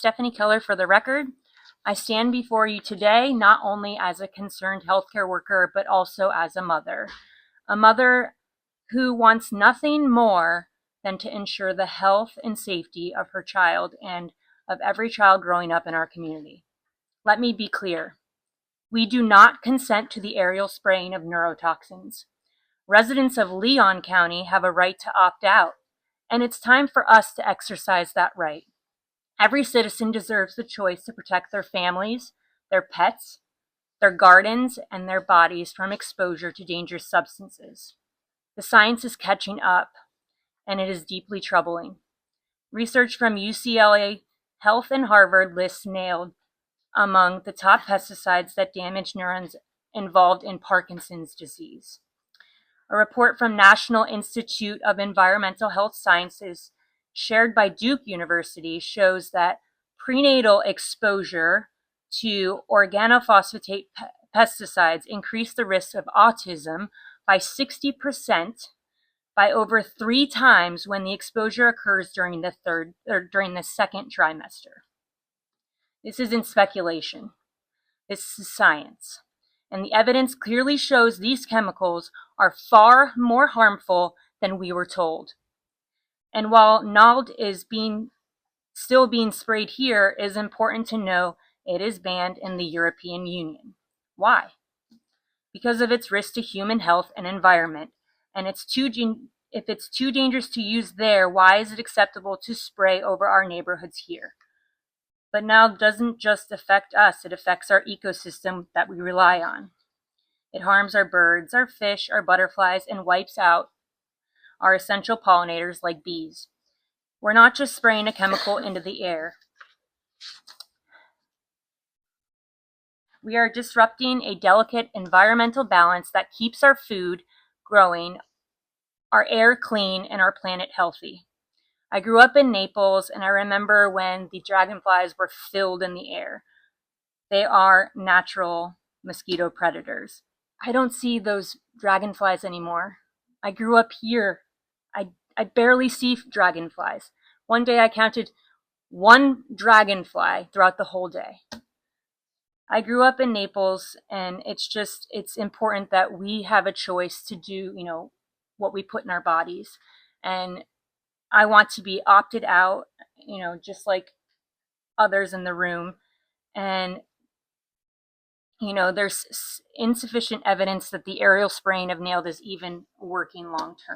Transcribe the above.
Stephanie Keller for the record. I stand before you today not only as a concerned healthcare worker, but also as a mother who wants nothing more than to ensure the health and safety of her child and of every child growing up in our community. Let me be clear. We do not consent to the aerial spraying of neurotoxins. Residents of Leon County have a right to opt out, and it's time for us to exercise that right. Every citizen deserves the choice to protect their families, their pets, their gardens, and their bodies from exposure to dangerous substances. The science is catching up, and it is deeply troubling. Research from UCLA Health and Harvard lists nailed among the top pesticides that damage neurons involved in Parkinson's disease. A report from National Institute of Environmental Health Sciences shared by Duke University shows that prenatal exposure to organophosphatate pesticides increase the risk of autism by 60%, by over 3 times when the exposure occurs during the second trimester. This isn't speculation. This is science. And the evidence clearly shows these chemicals are far more harmful than we were told. And while NALD is still being sprayed here, it is important to know it is banned in the European Union. Why? Because of its risk to human health and environment. And if it's too dangerous to use there, why is it acceptable to spray over our neighborhoods here? But NALD doesn't just affect us, it affects our ecosystem that we rely on. It harms our birds, our fish, our butterflies, and wipes out our essential pollinators like bees. We're not just spraying a chemical into the air. We are disrupting a delicate environmental balance that keeps our food growing, our air clean, and our planet healthy. I grew up in Naples, and I remember when the dragonflies were filled in the air. They are natural mosquito predators. I don't see those dragonflies anymore. I grew up here. I barely see dragonflies. One day I counted 1 dragonfly throughout the whole day. I grew up in Naples, and it's important that we have a choice to do, what we put in our bodies. And I want to be opted out, just like others in the room. And, there's insufficient evidence that the aerial spraying of NALD is even working long term.